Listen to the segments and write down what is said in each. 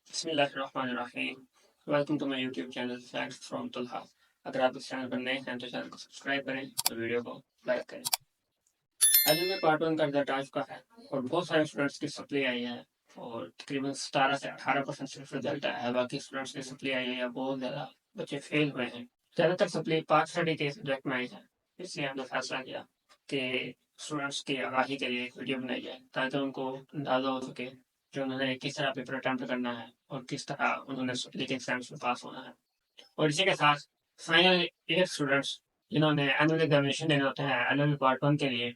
बिस्मिल्लाहिर्रहमानिर्रहीम। Welcome to my YouTube channel facts from तुल्हा। अगर आप इस चैनल पर नए हैं तो चैनल को सब्सक्राइब करें और वीडियो को लाइक करें। आज में पार्ट 1 का रिजल्ट आ चुका है और बहुत सारे स्टूडेंट्स की सप्ली आई है और तकरीबन 17 से 18% सिर्फ रिजल्ट आया है। बाकी स्टूडेंट्स की सप्ली आई है या बहुत ज़्यादा बच्चे फेल हुए हैं। ज़्यादातर सप्ली पार्ट स्टडी के सब्जेक्ट में आई है, इसलिए हमने फैसला किया कि स्टूडेंट्स की आगाही के लिए एक वीडियो बनाई जाए ताकि उनको अंदाज़ा हो सके कि उन्होंने किस तरह पेपर अटेम्प्ट करना है और किस तरह उन्होंने सप्ली के एग्जाम्स में पास होना है। और इसी के साथ फाइनल ईयर स्टूडेंट्स जिन्होंने एनुअल एग्जामिनेशन देने होते हैं एनुअल पार्ट 1 के लिए,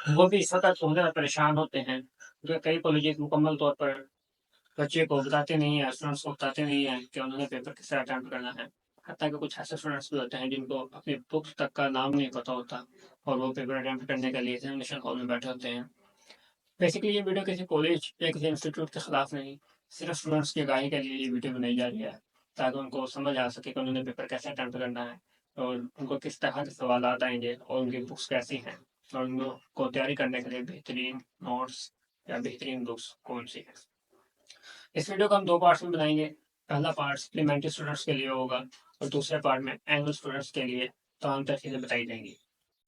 वो भी इस वक़्त बहुत ज़्यादा परेशान होते हैं क्योंकि कई कॉलेजेस मुकम्मल तौर पर बच्चे को बताते नहीं हैं, स्टूडेंट्स को बताते नहीं हैं कि उन्होंने पेपर किस तरह अटेम्प्ट करना है। हत्ता कि कुछ ऐसे स्टूडेंट्स भी होते हैं जिनको अपनी बुक्स तक का नाम नहीं पता होता और वो पेपर अटेम्प्ट करने के लिए एग्जामिनेशन हॉल में बैठे होते हैं। बेसिकली ये वीडियो किसी कॉलेज या किसी इंस्टीट्यूट के खिलाफ नहीं, सिर्फ स्टूडेंट्स की आगाही के लिए ये वीडियो बनाई जा रही है ताकि उनको समझ आ सके कि उन्होंने पेपर कैसे अटेम्प्ट करना है और उनको किस तरह के सवाल आएंगे और उनकी बुक्स कैसी हैं और उनको तैयारी करने के लिए बेहतरीन नोट्स या बेहतरीन बुक्स कौन सी है। इस वीडियो को हम 2 पार्ट्स में बनाएंगे। पहला पार्ट सप्लीमेंट्री स्टूडेंट्स के लिए होगा और दूसरे पार्ट में एनुअल स्टूडेंट्स के लिए तमाम चीज़ें बताई जाएंगी।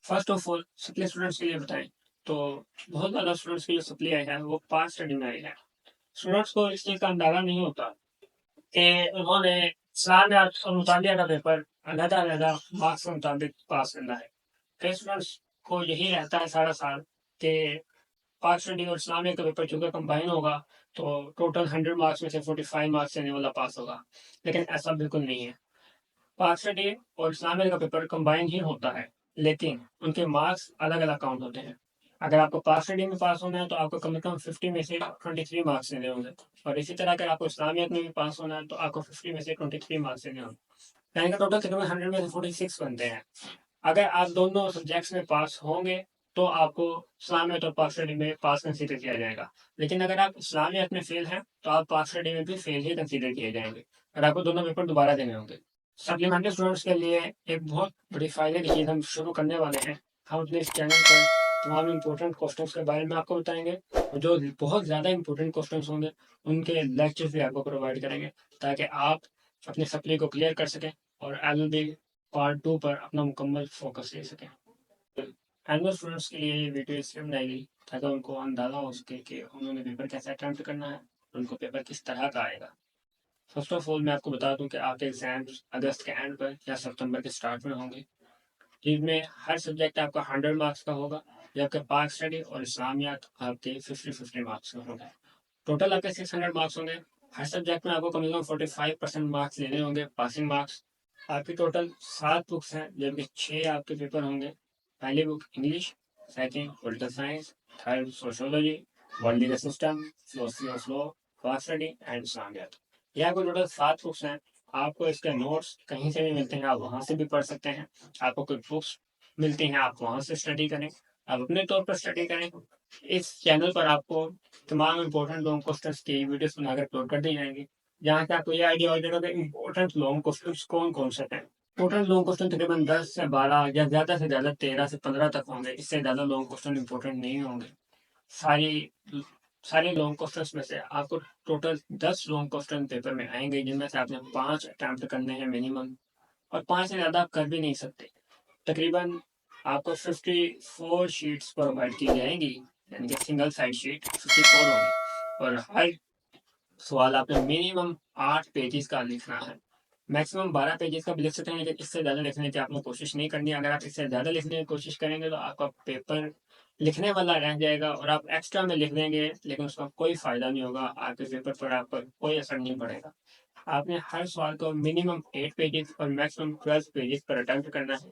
First of all supply students के लिए बताएं तो बहुत ज़्यादा स्टूडेंट्स की जो सप्ली आई है वो पास स्टडी में आई है। स्टूडेंट्स को इस चीज़ का अंदाजा नहीं होता कि उन्होंने इस्लामियात और मुतालिया का पेपर अलग-अलग मार्क्स के मुताबिक पास करना है। कई स्टूडेंट्स को यही रहता है सारा साल कि पास स्टडी और इस्लामिया का पेपर चूँकि कंबाइन होगा तो टोटल 100 मार्क्स में से 45 मार्क्स देने वाला पास होगा, लेकिन ऐसा बिल्कुल नहीं है। पास स्टडी और इस्लामिया का पेपर कंबाइन ही होता है, लेकिन उनके मार्क्स अलग-अलग काउंट होते हैं। अगर आपको पास स्टडी में पास होना है तो आपको कम से कम 50 में से 23 मार्क्स देने होंगे और इसी तरह अगर आपको इस्लामियत में भी पास होना है तो आपको 50 में से 23 मार्क्स देने होंगे, यानी कि टोटल तकरीबन 100 में से 46 बनते हैं। अगर आप दोनों सब्जेक्ट्स में पास होंगे तो आपको इस्लामियत और पास स्टडी में पास कंसीडर किया जाएगा, लेकिन अगर आप इस्लामियत में फेल हैं तो आप पास स्टडी में भी फेल ही कंसीडर किए जाएंगे और आपको दोनों पेपर दोबारा देने होंगे। सप्लीमेंट्री स्टूडेंट्स के लिए एक बहुत बड़ी फ़ायदे की चीज़ हम शुरू करने वाले हैं। हम अपने इस चैनल पर तमाम इम्पोर्टेंट क्वेश्चंस के बारे में आपको बताएँगे और जो बहुत ज़्यादा इम्पोर्टेंट क्वेश्चंस होंगे, उनके लेक्चर्स भी आपको प्रोवाइड करेंगे ताकि आप अपनी सप्ली को क्लियर कर सकें और एलएलबी पार्ट 2 पर अपना मुकम्मल फ़ोकस ले सकें। एनुअल स्टूडेंट्स के लिए ये वीडियो इसलिए बनाई गई ताकि उनको अंदाज़ा हो सके कि उन्होंने पेपर कैसे अटेम्प्ट करना है, उनको पेपर किस तरह का आएगा। फर्स्ट ऑफ ऑल मैं आपको बता दूं कि आपके एग्जाम्स अगस्त के एंड पर या सितंबर के स्टार्ट में होंगे, जिसमें हर सब्जेक्ट आपका 100 मार्क्स का होगा, जबकि पाक स्टडी और इस्लामियात आपके 50-50 मार्क्स के होंगे। टोटल आपके 600 मार्क्स होंगे। हर सब्जेक्ट में आपको कम से कम 45% मार्क्स लेने होंगे, पासिंग मार्क्स। आपकी टोटल 7 बुक्स हैं, जबकि 6 आपके पेपर होंगे। पहली book English, second political science, third sociology, world legal system, philosophy of law, पाक स्टडी एंड इस्लामियात। यह आपको टोटल 7 बुक्स हैं। आपको इसके नोट्स कहीं से भी मिलते हैं, आप वहाँ से भी पढ़ सकते हैं। आपको कोई बुक्स मिलती हैं, आप वहाँ से स्टडी करें, आप अपने तौर पर स्टडी करें। इस चैनल पर आपको तमाम इम्पोर्टेंट लॉन्ग क्वेश्चंस की वीडियोस बनाकर अपलोड कर दी जाएंगी, जहाँ से आपको ये आइडिया हो जाएगा कि इम्पोर्टेंट लॉन्ग क्वेश्चंस कौन कौन से हैं। टोटल लॉन्ग क्वेश्चन तकरीबन 10 से 12 या ज़्यादा से ज़्यादा 13 से 15 तक होंगे, इससे ज़्यादा लॉन्ग क्वेश्चन इम्पोर्टेंट नहीं होंगे। सारी सारे लॉन्ग क्वेश्चंस में से आपको टोटल 10 लॉन्ग क्वेश्चन पेपर में आएंगे, जिनमें से आपने 5 अटैम्प्ट करने हैं मिनिमम, और 5 से ज़्यादा आप कर भी नहीं सकते। तकरीबन आपको 54 शीट्स प्रोवाइड की जाएंगी, यानी कि सिंगल साइड शीट 54 होगी और हर सवाल आपने मिनिमम 8 पेजेस का लिखना है। मैक्सिमम 12 पेजेस का भी लिख सकते हैं, लेकिन इससे ज़्यादा लिखने की आपने कोशिश नहीं करनी। अगर आप इससे ज़्यादा लिखने की कोशिश करेंगे तो आपका पेपर लिखने वाला रह जाएगा और आप एक्स्ट्रा में लिख देंगे, लेकिन उसका कोई फ़ायदा नहीं होगा, आपके पेपर पर आप पर कोई असर नहीं पड़ेगा। आपने हर सवाल को मिनिमम 8 पेजेस और मैक्सिमम 12 पेजेस पर अटेम्प्ट करना है।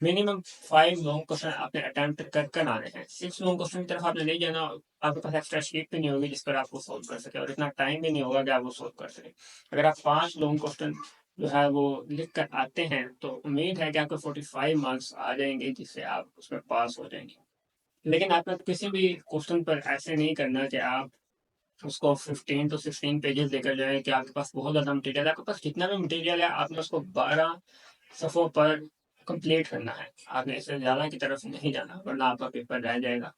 मिनिमम 5 लॉन्ग क्वेश्चन आपने अटेम्प्ट कर कर आने हैं। 6 लॉन्ग क्वेश्चन की तरफ आपने नहीं जाना, आपके पास एक्स्ट्रा शीट भी नहीं होगी जिस पर आप वो सोल्व कर सके और इतना टाइम भी नहीं होगा कि आप वो सोल्व कर सकें। अगर आप 5 लॉन्ग क्वेश्चन जो है वो लिख कर आते हैं तो उम्मीद है कि आपको 45 मार्क्स आ जाएंगे, जिससे आप उसमें पास हो जाएंगे। लेकिन आपने किसी भी क्वेश्चन पर ऐसे नहीं करना कि आप उसको 15 टू 16 पेजेस लेकर जाए कि आपके पास बहुत ज़्यादा मटेरियल है। आपके पास जितना भी मटेरियल है आपने उसको 12 सफ़ों पर कंप्लीट करना है। आपने इससे ज़्यादा की तरफ नहीं जाना, वरना आपका पेपर रह जाएगा।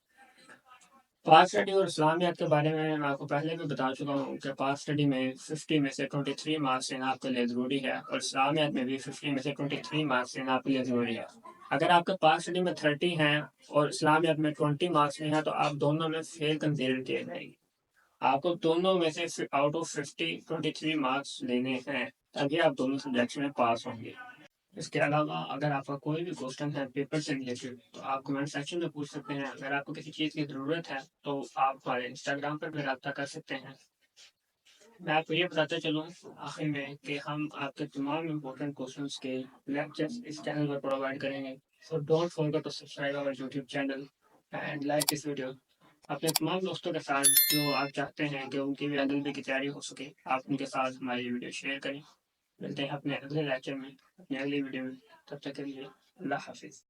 पास स्टडी और इस्लामियात के बारे में मैं आपको पहले भी बता चुका हूँ कि पास स्टडी में 50 में से 23 मार्क्स लेना आपके लिए ज़रूरी है और इस्लामियात में भी 50 में से 23 मार्क्स लेना आपके लिए ज़रूरी है। अगर आपके पास स्टडी में 30 हैं और इस्लामियात में 20 मार्क्स नहीं है तो आप दोनों में फेल कंसीडर किए जाएंगे। आपको दोनों में से आउट ऑफ 50 23 मार्क्स लेने हैं, तभी आप दोनों सब्जेक्ट्स में पास होंगे। इसके अलावा अगर आपका कोई भी क्वेश्चन है पेपर से रिलेटेड तो आप कमेंट सेक्शन में पूछ सकते हैं। अगर आपको किसी चीज़ की ज़रूरत है तो आप हमारे इंस्टाग्राम पर भी रब्ता कर सकते हैं। मैं आपको ये बताते चलूँ आखिर में कि हम आपके तमाम इम्पोर्टेंट क्वेश्चंस के लेक्चर्स इस चैनल पर प्रोवाइड करेंगे। So don't forget to subscribe our YouTube channel and like this video. अपने तमाम दोस्तों के साथ जो आप चाहते हैं कि उनकी भी एलएलबी की तैयारी हो सके, आप उनके साथ हमारी वीडियो शेयर करें। मिलते हैं अपने अगले लेक्चर में, अपनी अगली वीडियो में। तब तक के लिए अल्लाह हाफिज़।